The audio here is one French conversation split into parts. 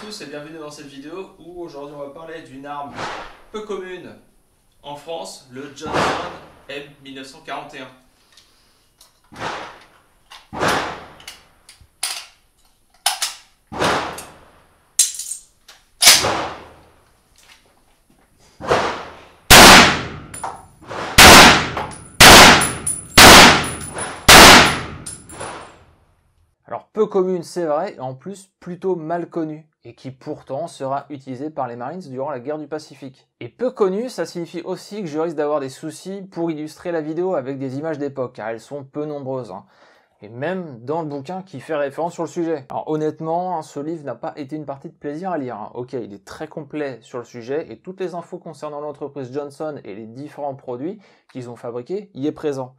tous et bienvenue dans cette vidéo où aujourd'hui on va parler d'une arme peu commune en France, le Johnson M1941. Alors peu commune c'est vrai, et en plus plutôt mal connue, et qui pourtant sera utilisée par les Marines durant la guerre du Pacifique. Et peu connue, ça signifie aussi que je risque d'avoir des soucis pour illustrer la vidéo avec des images d'époque, car elles sont peu nombreuses. Et même dans le bouquin qui fait référence sur le sujet. Alors honnêtement, ce livre n'a pas été une partie de plaisir à lire. Ok, il est très complet sur le sujet, et toutes les infos concernant l'entreprise Johnson et les différents produits qu'ils ont fabriqués y est présent.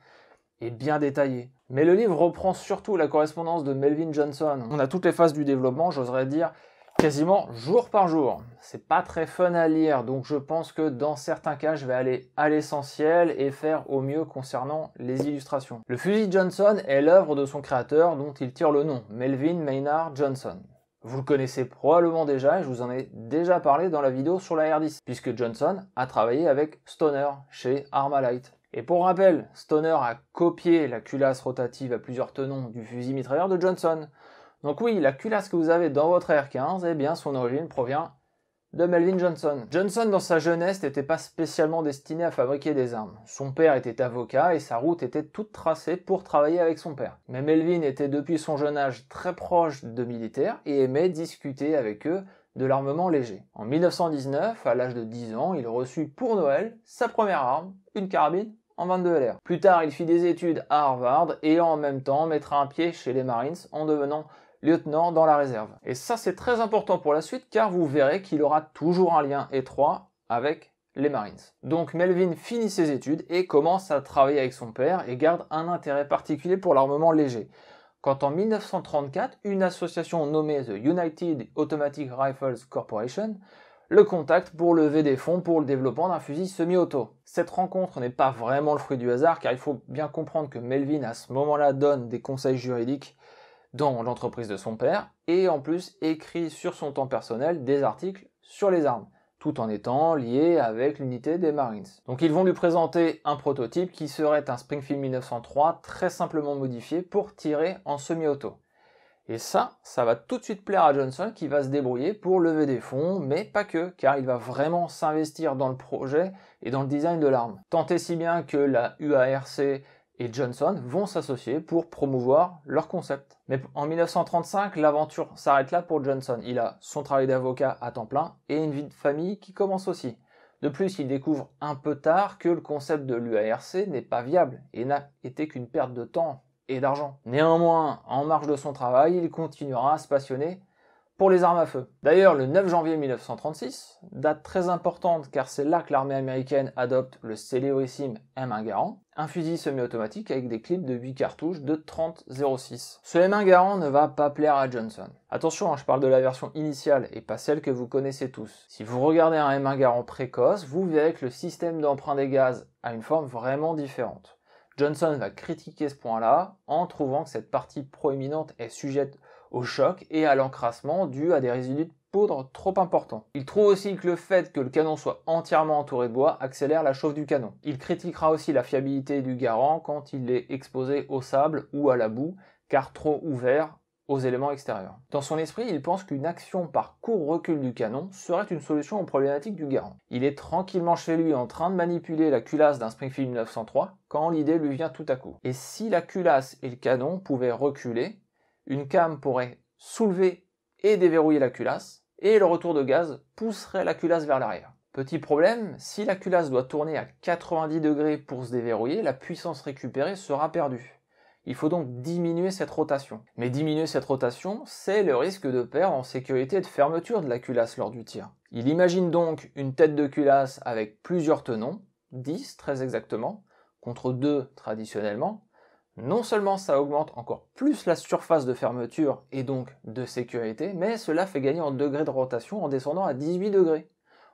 Et bien détaillé. Mais le livre reprend surtout la correspondance de Melvin Johnson. On a toutes les phases du développement, j'oserais dire, quasiment jour par jour. C'est pas très fun à lire, donc je pense que dans certains cas, je vais aller à l'essentiel et faire au mieux concernant les illustrations. Le fusil Johnson est l'œuvre de son créateur dont il tire le nom, Melvin Maynard Johnson. Vous le connaissez probablement déjà, et je vous en ai déjà parlé dans la vidéo sur la R10, puisque Johnson a travaillé avec Stoner chez Armalite. Et pour rappel, Stoner a copié la culasse rotative à plusieurs tenons du fusil mitrailleur de Johnson. Donc oui, la culasse que vous avez dans votre R15, eh bien son origine provient de Melvin Johnson. Johnson, dans sa jeunesse, n'était pas spécialement destiné à fabriquer des armes. Son père était avocat et sa route était toute tracée pour travailler avec son père. Mais Melvin était depuis son jeune âge très proche de militaires et aimait discuter avec eux de l'armement léger. En 1919, à l'âge de 10 ans, il reçut pour Noël sa première arme, une carabine en 22 LR. Plus tard, il fit des études à Harvard et en même temps mettra un pied chez les Marines en devenant lieutenant dans la réserve. Et ça, c'est très important pour la suite car vous verrez qu'il aura toujours un lien étroit avec les Marines. Donc Melvin finit ses études et commence à travailler avec son père et garde un intérêt particulier pour l'armement léger. Quand en 1934, une association nommée The United Automatic Rifles Corporation le contacte pour lever des fonds pour le développement d'un fusil semi-auto. Cette rencontre n'est pas vraiment le fruit du hasard car il faut bien comprendre que Melvin à ce moment-là donne des conseils juridiques dans l'entreprise de son père et en plus écrit sur son temps personnel des articles sur les armes, tout en étant lié avec l'unité des Marines. Donc ils vont lui présenter un prototype qui serait un Springfield 1903 très simplement modifié pour tirer en semi-auto. Et ça va tout de suite plaire à Johnson qui va se débrouiller pour lever des fonds, mais pas que, car il va vraiment s'investir dans le projet et dans le design de l'arme. Tant et si bien que la UARC et Johnson vont s'associer pour promouvoir leur concept. Mais en 1935, l'aventure s'arrête là pour Johnson. Il a son travail d'avocat à temps plein et une vie de famille qui commence aussi. De plus, il découvre un peu tard que le concept de l'UARC n'est pas viable et n'a été qu'une perte de temps et d'argent. Néanmoins, en marge de son travail, il continuera à se passionner pour les armes à feu. D'ailleurs, le 9 janvier 1936, date très importante car c'est là que l'armée américaine adopte le célébrissime M1 Garand, un fusil semi-automatique avec des clips de 8 cartouches de 30-06. Ce M1 Garand ne va pas plaire à Johnson. Attention, je parle de la version initiale et pas celle que vous connaissez tous. Si vous regardez un M1 Garand précoce, vous verrez que le système d'emprunt des gaz a une forme vraiment différente. Johnson va critiquer ce point-là en trouvant que cette partie proéminente est sujette au choc et à l'encrassement dû à des résidus de poudre trop importants. Il trouve aussi que le fait que le canon soit entièrement entouré de bois accélère la chauffe du canon. Il critiquera aussi la fiabilité du Garand quand il est exposé au sable ou à la boue, car trop ouvert aux éléments extérieurs. Dans son esprit, il pense qu'une action par court-recul du canon serait une solution aux problématiques du Garand. Il est tranquillement chez lui en train de manipuler la culasse d'un Springfield 1903 quand l'idée lui vient tout à coup. Et si la culasse et le canon pouvaient reculer, une came pourrait soulever et déverrouiller la culasse, et le retour de gaz pousserait la culasse vers l'arrière. Petit problème, si la culasse doit tourner à 90 degrés pour se déverrouiller, la puissance récupérée sera perdue. Il faut donc diminuer cette rotation. Mais diminuer cette rotation, c'est le risque de perdre en sécurité de fermeture de la culasse lors du tir. Il imagine donc une tête de culasse avec plusieurs tenons, 10 très exactement, contre 2 traditionnellement. Non seulement ça augmente encore plus la surface de fermeture et donc de sécurité, mais cela fait gagner en degrés de rotation en descendant à 18 degrés.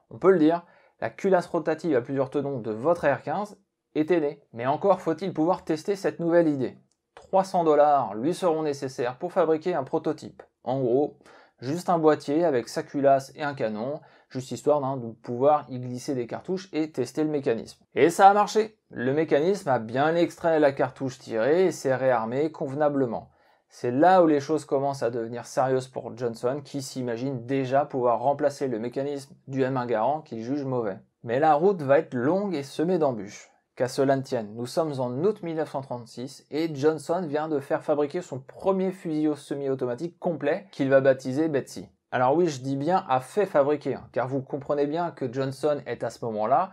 On peut le dire, la culasse rotative à plusieurs tenons de votre R15 était née. Mais encore faut-il pouvoir tester cette nouvelle idée. 300 $ lui seront nécessaires pour fabriquer un prototype. En gros, Juste un boîtier avec sa culasse et un canon, juste histoire de pouvoir y glisser des cartouches et tester le mécanisme. Et ça a marché. Le mécanisme a bien extrait la cartouche tirée et s'est réarmé convenablement. C'est là où les choses commencent à devenir sérieuses pour Johnson, qui s'imagine déjà pouvoir remplacer le mécanisme du M1 Garand qu'il juge mauvais. Mais la route va être longue et semée d'embûches. Qu'à cela ne tienne, nous sommes en août 1936 et Johnson vient de faire fabriquer son premier fusil semi-automatique complet qu'il va baptiser Betsy. Alors oui, je dis bien a fait fabriquer, car vous comprenez bien que Johnson est à ce moment-là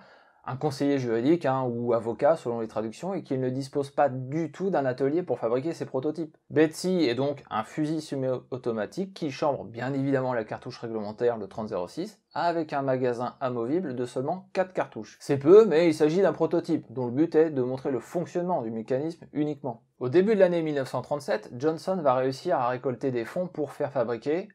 un conseiller juridique ou avocat selon les traductions et qu'il ne dispose pas du tout d'un atelier pour fabriquer ses prototypes. Betsy est donc un fusil semi-automatique qui chambre bien évidemment la cartouche réglementaire, le 30-06, avec un magasin amovible de seulement 4 cartouches. C'est peu, mais il s'agit d'un prototype dont le but est de montrer le fonctionnement du mécanisme uniquement. Au début de l'année 1937, Johnson va réussir à récolter des fonds pour faire fabriquer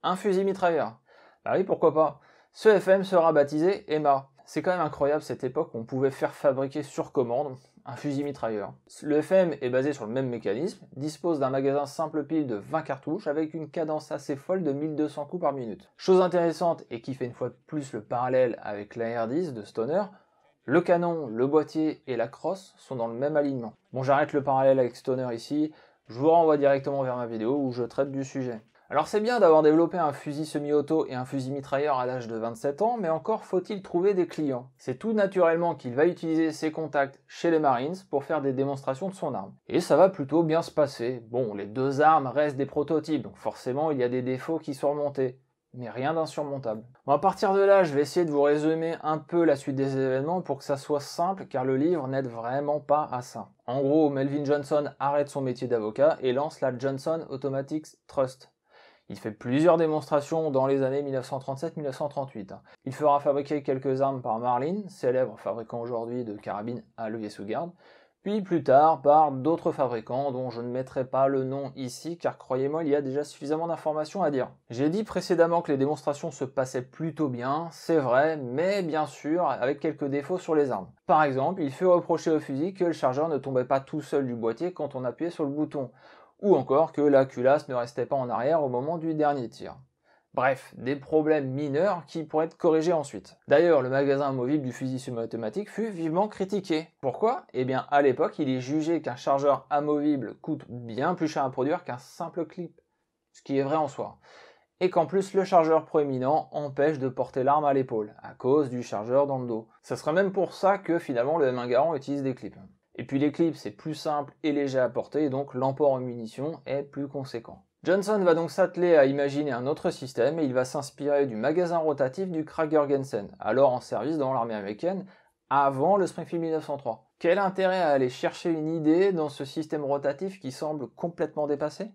un fusil mitrailleur. Bah oui, pourquoi pas. Ce FM sera baptisé Emma. C'est quand même incroyable cette époque où on pouvait faire fabriquer sur commande un fusil mitrailleur. Le FM est basé sur le même mécanisme, dispose d'un magasin simple pile de 20 cartouches avec une cadence assez folle de 1200 coups par minute. Chose intéressante et qui fait une fois de plus le parallèle avec la R10 de Stoner, le canon, le boîtier et la crosse sont dans le même alignement. Bon, j'arrête le parallèle avec Stoner ici, je vous renvoie directement vers ma vidéo où je traite du sujet. Alors c'est bien d'avoir développé un fusil semi-auto et un fusil mitrailleur à l'âge de 27 ans, mais encore faut-il trouver des clients. C'est tout naturellement qu'il va utiliser ses contacts chez les Marines pour faire des démonstrations de son arme. Et ça va plutôt bien se passer. Bon, les deux armes restent des prototypes, donc forcément il y a des défauts qui sont remontés. Mais rien d'insurmontable. Bon, à partir de là, je vais essayer de vous résumer un peu la suite des événements pour que ça soit simple, car le livre n'aide vraiment pas à ça. En gros, Melvin Johnson arrête son métier d'avocat et lance la Johnson Automatics Trust. Il fait plusieurs démonstrations dans les années 1937-1938. Il fera fabriquer quelques armes par Marlin, célèbre fabricant aujourd'hui de carabines à levier sous garde, puis plus tard par d'autres fabricants dont je ne mettrai pas le nom ici car croyez-moi il y a déjà suffisamment d'informations à dire. J'ai dit précédemment que les démonstrations se passaient plutôt bien, c'est vrai, mais bien sûr avec quelques défauts sur les armes. Par exemple, il fut reproché au fusil que le chargeur ne tombait pas tout seul du boîtier quand on appuyait sur le bouton, ou encore que la culasse ne restait pas en arrière au moment du dernier tir. Bref, des problèmes mineurs qui pourraient être corrigés ensuite. D'ailleurs, le magasin amovible du fusil semi-automatique fut vivement critiqué. Pourquoi ? Eh bien, à l'époque, il est jugé qu'un chargeur amovible coûte bien plus cher à produire qu'un simple clip, ce qui est vrai en soi. Et qu'en plus, le chargeur proéminent empêche de porter l'arme à l'épaule, à cause du chargeur dans le dos. Ce serait même pour ça que finalement le M1 Garand utilise des clips. Et puis les clips c'est plus simple et léger à porter et donc l'emport en munitions est plus conséquent. Johnson va donc s'atteler à imaginer un autre système et il va s'inspirer du magasin rotatif du Krag-Jørgensen, alors en service dans l'armée américaine, avant le Springfield 1903. Quel intérêt à aller chercher une idée dans ce système rotatif qui semble complètement dépassé ?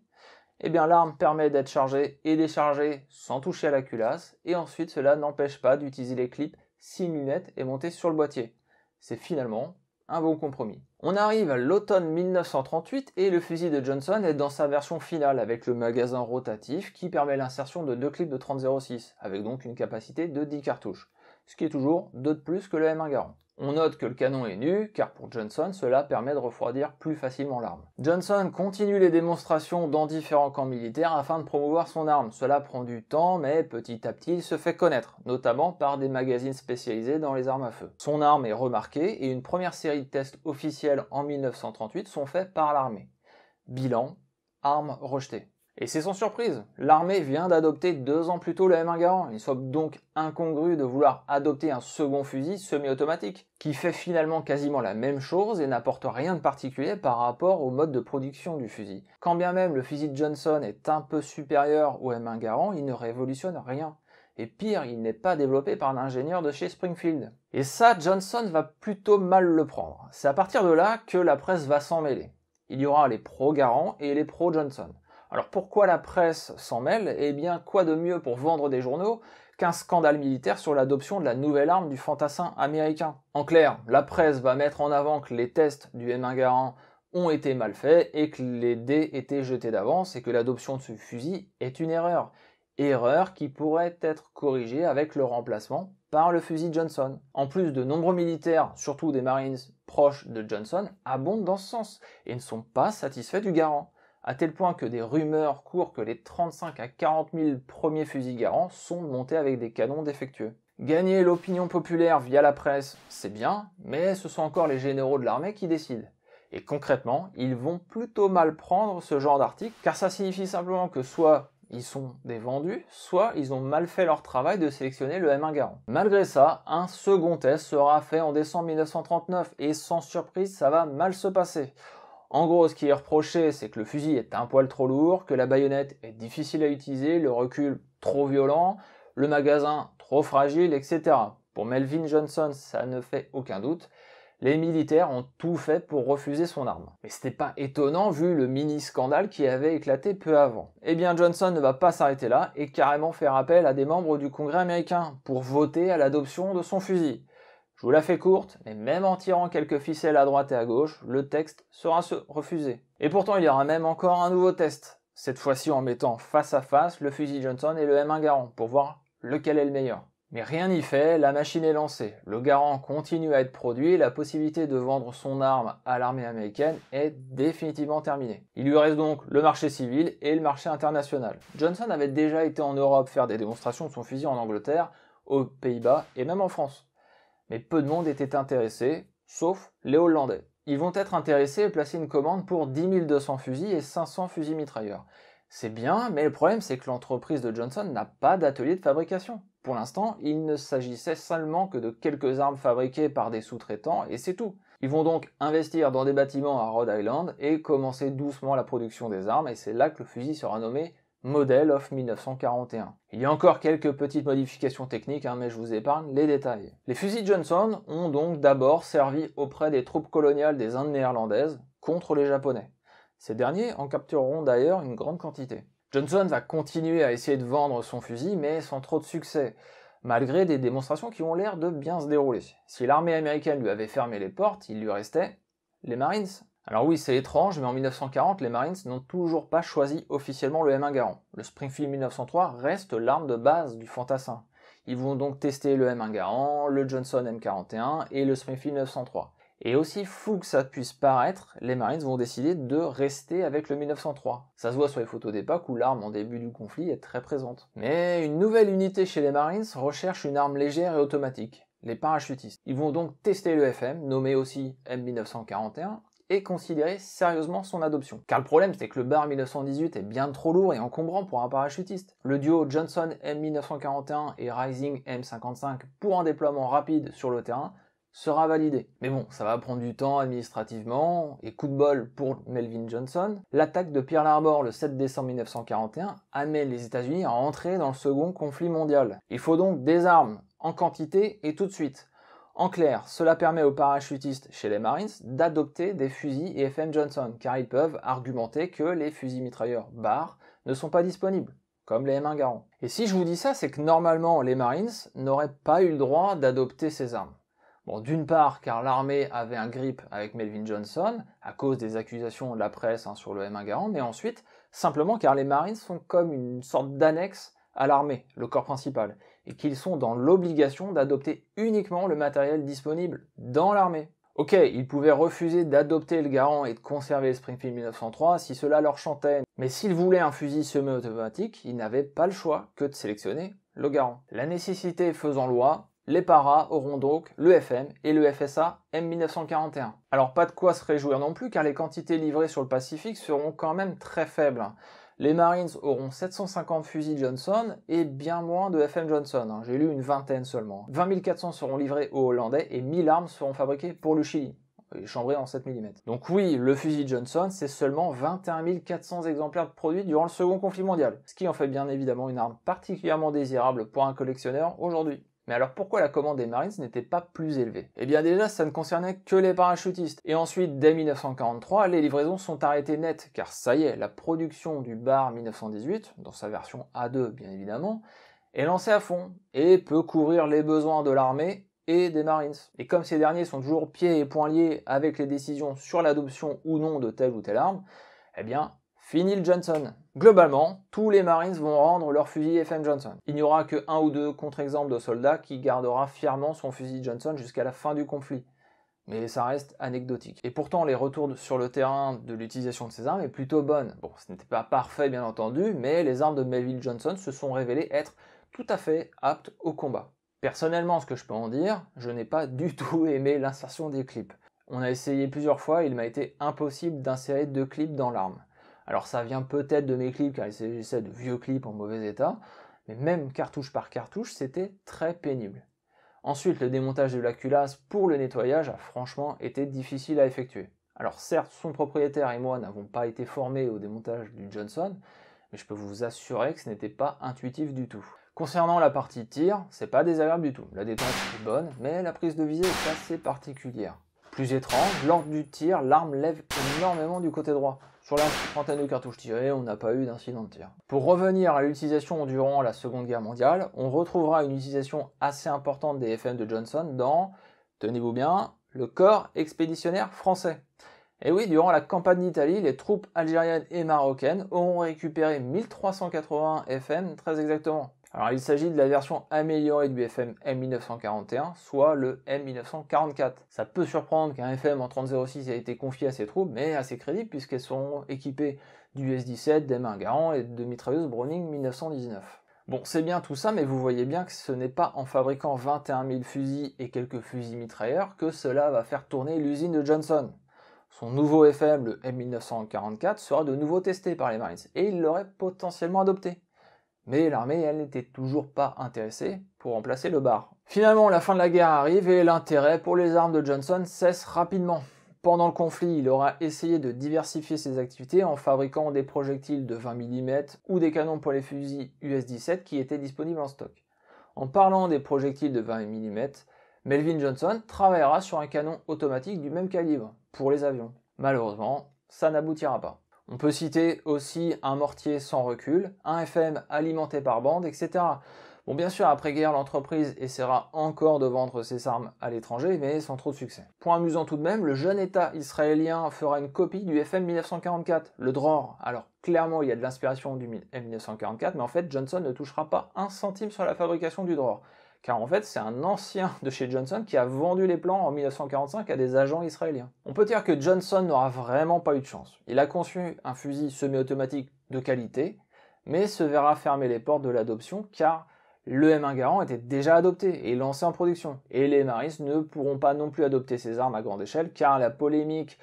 Eh bien l'arme permet d'être chargée et déchargée sans toucher à la culasse, et ensuite cela n'empêche pas d'utiliser les clips si une lunette est montée sur le boîtier. C'est finalement un bon compromis. On arrive à l'automne 1938 et le fusil de Johnson est dans sa version finale avec le magasin rotatif qui permet l'insertion de 2 clips de 30-06 avec donc une capacité de 10 cartouches, ce qui est toujours 2 de plus que le M1 Garand. On note que le canon est nu, car pour Johnson, cela permet de refroidir plus facilement l'arme. Johnson continue les démonstrations dans différents camps militaires afin de promouvoir son arme. Cela prend du temps, mais petit à petit, il se fait connaître, notamment par des magazines spécialisés dans les armes à feu. Son arme est remarquée et une première série de tests officiels en 1938 sont faits par l'armée. Bilan, arme rejetée. Et c'est sans surprise, l'armée vient d'adopter 2 ans plus tôt le M1 Garand. Il semble donc incongru de vouloir adopter un second fusil semi-automatique, qui fait finalement quasiment la même chose et n'apporte rien de particulier par rapport au mode de production du fusil. Quand bien même le fusil de Johnson est un peu supérieur au M1 Garand, il ne révolutionne rien. Et pire, il n'est pas développé par un ingénieur de chez Springfield. Et ça, Johnson va plutôt mal le prendre. C'est à partir de là que la presse va s'en mêler. Il y aura les pro-Garand et les pro-Johnson. Alors pourquoi la presse s'en mêle ? Eh bien, quoi de mieux pour vendre des journaux qu'un scandale militaire sur l'adoption de la nouvelle arme du fantassin américain ? En clair, la presse va mettre en avant que les tests du M1 Garand ont été mal faits et que les dés étaient jetés d'avance et que l'adoption de ce fusil est une erreur. Erreur qui pourrait être corrigée avec le remplacement par le fusil Johnson. En plus, de nombreux militaires, surtout des Marines proches de Johnson, abondent dans ce sens et ne sont pas satisfaits du Garand. à tel point que des rumeurs courent que les 35 à 40 000 premiers fusils Garand sont montés avec des canons défectueux. Gagner l'opinion populaire via la presse, c'est bien, mais ce sont encore les généraux de l'armée qui décident. Et concrètement, ils vont plutôt mal prendre ce genre d'article, car ça signifie simplement que soit ils sont des vendus, soit ils ont mal fait leur travail de sélectionner le M1 Garand. Malgré ça, un second test sera fait en décembre 1939, et sans surprise, ça va mal se passer. En gros, ce qui est reproché, c'est que le fusil est un poil trop lourd, que la baïonnette est difficile à utiliser, le recul trop violent, le magasin trop fragile, etc. Pour Melvin Johnson, ça ne fait aucun doute. Les militaires ont tout fait pour refuser son arme. Mais c'était pas étonnant vu le mini-scandale qui avait éclaté peu avant. Eh bien Johnson ne va pas s'arrêter là et carrément faire appel à des membres du Congrès américain pour voter à l'adoption de son fusil. Je vous la fais courte, mais même en tirant quelques ficelles à droite et à gauche, le texte sera refusé. Et pourtant il y aura même encore un nouveau test, cette fois-ci en mettant face à face le fusil Johnson et le M1 Garand pour voir lequel est le meilleur. Mais rien n'y fait, la machine est lancée. Le Garand continue à être produit et la possibilité de vendre son arme à l'armée américaine est définitivement terminée. Il lui reste donc le marché civil et le marché international. Johnson avait déjà été en Europe faire des démonstrations de son fusil en Angleterre, aux Pays-Bas et même en France. Mais peu de monde était intéressé, sauf les Hollandais. Ils vont être intéressés et placer une commande pour 10 200 fusils et 500 fusils mitrailleurs. C'est bien, mais le problème c'est que l'entreprise de Johnson n'a pas d'atelier de fabrication. Pour l'instant, il ne s'agissait seulement que de quelques armes fabriquées par des sous-traitants et c'est tout. Ils vont donc investir dans des bâtiments à Rhode Island et commencer doucement la production des armes et c'est là que le fusil sera nommé Model of 1941. Il y a encore quelques petites modifications techniques, mais je vous épargne les détails. Les fusils Johnson ont donc d'abord servi auprès des troupes coloniales des Indes néerlandaises contre les Japonais. Ces derniers en captureront d'ailleurs une grande quantité. Johnson va continuer à essayer de vendre son fusil, mais sans trop de succès, malgré des démonstrations qui ont l'air de bien se dérouler. Si l'armée américaine lui avait fermé les portes, il lui restait les Marines. Alors oui, c'est étrange, mais en 1940, les Marines n'ont toujours pas choisi officiellement le M1 Garand. Le Springfield 1903 reste l'arme de base du fantassin. Ils vont donc tester le M1 Garand, le Johnson M41 et le Springfield 1903. Et aussi fou que ça puisse paraître, les Marines vont décider de rester avec le 1903. Ça se voit sur les photos d'époque où l'arme en début du conflit est très présente. Mais une nouvelle unité chez les Marines recherche une arme légère et automatique, les parachutistes. Ils vont donc tester le FM, nommé aussi M1941, et considérer sérieusement son adoption. Car le problème c'est que le bar 1918 est bien trop lourd et encombrant pour un parachutiste. Le duo Johnson M1941 et Rising M55 pour un déploiement rapide sur le terrain sera validé. Mais bon, ça va prendre du temps administrativement, et coup de bol pour Melvin Johnson, l'attaque de Pearl Harbor le 7 décembre 1941 amène les États-Unis à entrer dans le second conflit mondial. Il faut donc des armes en quantité et tout de suite. En clair, cela permet aux parachutistes chez les Marines d'adopter des fusils FM Johnson, car ils peuvent argumenter que les fusils mitrailleurs Barr ne sont pas disponibles, comme les M1 Garand. Et si je vous dis ça, c'est que normalement les Marines n'auraient pas eu le droit d'adopter ces armes. Bon, d'une part, car l'armée avait un grip avec Melvin Johnson, à cause des accusations de la presse sur le M1 Garand, mais ensuite, simplement car les Marines sont comme une sorte d'annexe à l'armée, le corps principal, et qu'ils sont dans l'obligation d'adopter uniquement le matériel disponible dans l'armée. Ok, ils pouvaient refuser d'adopter le Garand et de conserver le Springfield 1903 si cela leur chantait, mais s'ils voulaient un fusil semi-automatique, ils n'avaient pas le choix que de sélectionner le Garand. La nécessité faisant loi, les paras auront donc le FM et le FSA M1941. Alors pas de quoi se réjouir non plus car les quantités livrées sur le Pacifique seront quand même très faibles. Les Marines auront 750 fusils Johnson et bien moins de FM Johnson, j'ai lu une vingtaine seulement. 20 400 seront livrés aux Hollandais et 1000 armes seront fabriquées pour le Chili, chambrées en 7 mm. Donc oui, le fusil Johnson, c'est seulement 21 400 exemplaires produits durant le second conflit mondial, ce qui en fait bien évidemment une arme particulièrement désirable pour un collectionneur aujourd'hui. Mais alors pourquoi la commande des Marines n'était pas plus élevée? Eh bien déjà, ça ne concernait que les parachutistes. Et ensuite, dès 1943, les livraisons sont arrêtées net, car ça y est, la production du Barr 1918, dans sa version A2 bien évidemment, est lancée à fond, et peut couvrir les besoins de l'armée et des Marines. Et comme ces derniers sont toujours pieds et poings liés avec les décisions sur l'adoption ou non de telle ou telle arme, eh bien, fini le Johnson. Globalement, tous les Marines vont rendre leur fusil FM Johnson. Il n'y aura que 1 ou 2 contre-exemples de soldats qui gardera fièrement son fusil Johnson jusqu'à la fin du conflit. mais ça reste anecdotique. Et pourtant, les retours sur le terrain de l'utilisation de ces armes est plutôt bonne. Bon, ce n'était pas parfait bien entendu, mais les armes de Melvin Johnson se sont révélées être tout à fait aptes au combat. Personnellement, ce que je peux en dire, je n'ai pas du tout aimé l'insertion des clips. On a essayé plusieurs fois et il m'a été impossible d'insérer 2 clips dans l'arme. Alors ça vient peut-être de mes clips car il s'agissait de vieux clips en mauvais état, mais même cartouche par cartouche, c'était très pénible. Ensuite, le démontage de la culasse pour le nettoyage a franchement été difficile à effectuer. Alors certes, son propriétaire et moi n'avons pas été formés au démontage du Johnson, mais je peux vous assurer que ce n'était pas intuitif du tout. Concernant la partie tir, c'est pas désagréable du tout. La détente est bonne, mais la prise de visée est assez particulière. Plus étrange, lors du tir, l'arme lève énormément du côté droit. Sur la trentaine de cartouches tirées, on n'a pas eu d'incident de tir. Pour revenir à l'utilisation durant la Seconde Guerre mondiale, on retrouvera une utilisation assez importante des FM de Johnson dans, tenez-vous bien, le corps expéditionnaire français. Et oui, durant la campagne d'Italie, les troupes algériennes et marocaines auront récupéré 1380 FM très exactement. Alors il s'agit de la version améliorée du FM M1941, soit le M1944. Ça peut surprendre qu'un FM en 3006 ait été confié à ces troupes, mais assez crédible puisqu'elles sont équipées du S-17, d'M1 Garand et de mitrailleuses Browning 1919. Bon, c'est bien tout ça, mais vous voyez bien que ce n'est pas en fabriquant 21 000 fusils et quelques fusils mitrailleurs que cela va faire tourner l'usine de Johnson. Son nouveau FM, le M1944, sera de nouveau testé par les Marines, et il l'aurait potentiellement adopté. Mais l'armée, elle, n'était toujours pas intéressée pour remplacer le bar. Finalement, la fin de la guerre arrive et l'intérêt pour les armes de Johnson cesse rapidement. Pendant le conflit, il aura essayé de diversifier ses activités en fabriquant des projectiles de 20 mm ou des canons pour les fusils US-17 qui étaient disponibles en stock. En parlant des projectiles de 20 mm, Melvin Johnson travaillera sur un canon automatique du même calibre pour les avions. Malheureusement, ça n'aboutira pas. On peut citer aussi un mortier sans recul, un FM alimenté par bande, etc. Bon, bien sûr, après-guerre, l'entreprise essaiera encore de vendre ses armes à l'étranger, mais sans trop de succès. Point amusant tout de même, le jeune État israélien fera une copie du FM 1944, le Dror. Alors, clairement, il y a de l'inspiration du M1944, mais en fait, Johnson ne touchera pas un centime sur la fabrication du Dror. Car en fait, c'est un ancien de chez Johnson qui a vendu les plans en 1945 à des agents israéliens. On peut dire que Johnson n'aura vraiment pas eu de chance. Il a conçu un fusil semi-automatique de qualité, mais se verra fermer les portes de l'adoption car le M1 Garand était déjà adopté et lancé en production. Et les Marines ne pourront pas non plus adopter ces armes à grande échelle car la polémique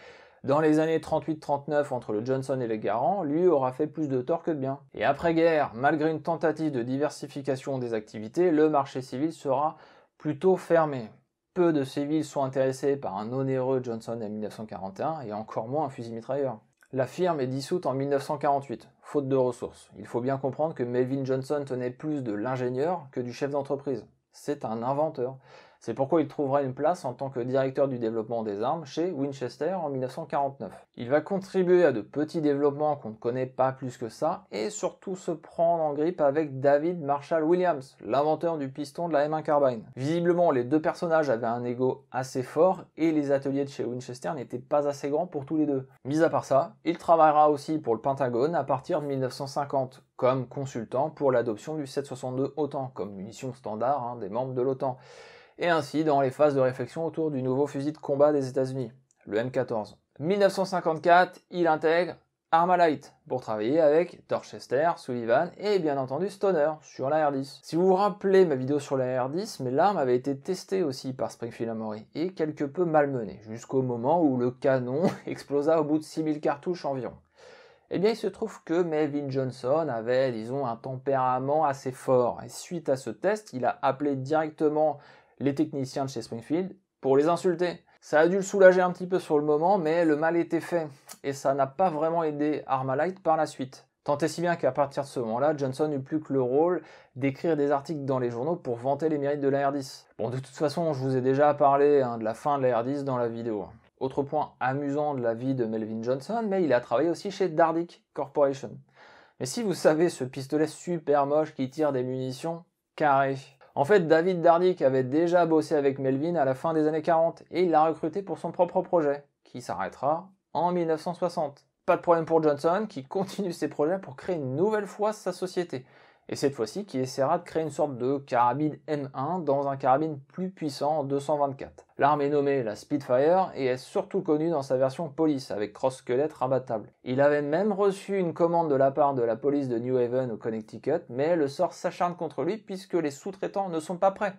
dans les années 38-39 entre le Johnson et le Garand, lui aura fait plus de tort que de bien. Et après-guerre, malgré une tentative de diversification des activités, le marché civil sera plutôt fermé. Peu de civils sont intéressés par un onéreux Johnson M1941 et encore moins un fusil mitrailleur. La firme est dissoute en 1948, faute de ressources. Il faut bien comprendre que Melvin Johnson tenait plus de l'ingénieur que du chef d'entreprise. C'est un inventeur. C'est pourquoi il trouvera une place en tant que directeur du développement des armes chez Winchester en 1949. Il va contribuer à de petits développements qu'on ne connaît pas plus que ça et surtout se prendre en grippe avec David Marshall Williams, l'inventeur du piston de la M1 Carbine. Visiblement, les deux personnages avaient un ego assez fort et les ateliers de chez Winchester n'étaient pas assez grands pour tous les deux. Mis à part ça, il travaillera aussi pour le Pentagone à partir de 1950 comme consultant pour l'adoption du 7,62 OTAN comme munition standard des membres de l'OTAN. Et ainsi dans les phases de réflexion autour du nouveau fusil de combat des États-Unis, le M14. 1954, il intègre Armalite pour travailler avec Dorchester, Sullivan et bien entendu Stoner sur la R10. Si vous vous rappelez ma vidéo sur la R10, mais l'arme avait été testée aussi par Springfield Armory et quelque peu malmenée, jusqu'au moment où le canon explosa au bout de 6000 cartouches environ. Eh bien, il se trouve que Melvin Johnson avait, disons, un tempérament assez fort. Et suite à ce test, il a appelé directement les techniciens de chez Springfield pour les insulter. Ça a dû le soulager un petit peu sur le moment, mais le mal était fait. Et ça n'a pas vraiment aidé Armalite par la suite. Tant et si bien qu'à partir de ce moment-là, Johnson n'eut plus que le rôle d'écrire des articles dans les journaux pour vanter les mérites de la R10. Bon, de toute façon, je vous ai déjà parlé de la fin de la R10 dans la vidéo. Autre point amusant de la vie de Melvin Johnson, mais il a travaillé aussi chez Dardick Corporation. Mais si vous savez ce pistolet super moche qui tire des munitions carrées. En fait, David Dardick avait déjà bossé avec Melvin à la fin des années 40 et il l'a recruté pour son propre projet, qui s'arrêtera en 1960. Pas de problème pour Johnson, qui continue ses projets pour créer une nouvelle fois sa société. Et cette fois-ci, qui essaiera de créer une sorte de carabine M1 dans un carabine plus puissant en 224. L'arme est nommée la Spitfire et est surtout connue dans sa version police avec cross-squelette rabattable. Il avait même reçu une commande de la part de la police de New Haven au Connecticut, mais le sort s'acharne contre lui puisque les sous-traitants ne sont pas prêts.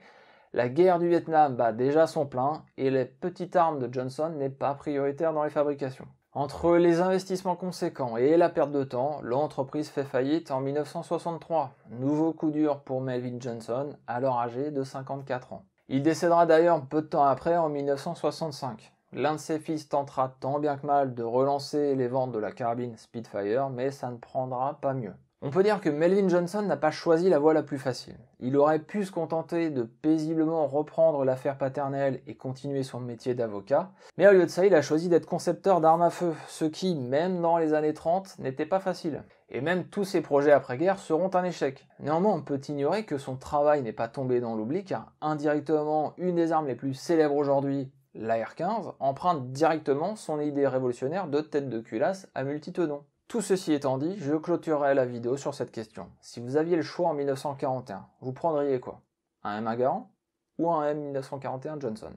La guerre du Vietnam bat déjà son plein et les petites armes de Johnson n'est pas prioritaire dans les fabrications. Entre les investissements conséquents et la perte de temps, l'entreprise fait faillite en 1963. Nouveau coup dur pour Melvin Johnson, alors âgé de 54 ans. Il décédera d'ailleurs peu de temps après, en 1965. L'un de ses fils tentera tant bien que mal de relancer les ventes de la carabine Spitfire, mais ça ne prendra pas mieux. On peut dire que Melvin Johnson n'a pas choisi la voie la plus facile. Il aurait pu se contenter de paisiblement reprendre l'affaire paternelle et continuer son métier d'avocat, mais au lieu de ça, il a choisi d'être concepteur d'armes à feu, ce qui, même dans les années 30, n'était pas facile. Et même tous ses projets après-guerre seront un échec. Néanmoins, on peut ignorer que son travail n'est pas tombé dans l'oubli, car indirectement, une des armes les plus célèbres aujourd'hui, l'AR-15, emprunte directement son idée révolutionnaire de tête de culasse à multitenons. Tout ceci étant dit, je clôturerai la vidéo sur cette question. Si vous aviez le choix en 1941, vous prendriez quoi? Un M1 Garand ou un M1941 Johnson?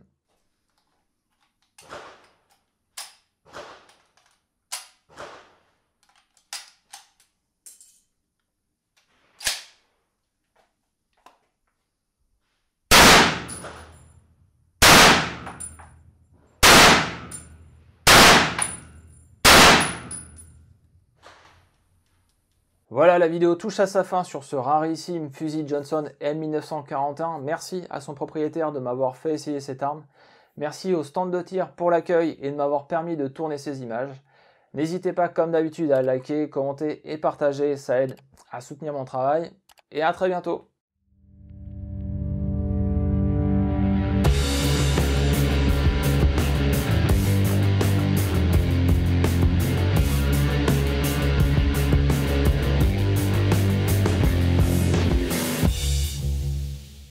Voilà, la vidéo touche à sa fin sur ce rarissime fusil Johnson M1941. Merci à son propriétaire de m'avoir fait essayer cette arme. Merci au stand de tir pour l'accueil et de m'avoir permis de tourner ces images. N'hésitez pas comme d'habitude à liker, commenter et partager, ça aide à soutenir mon travail. Et à très bientôt.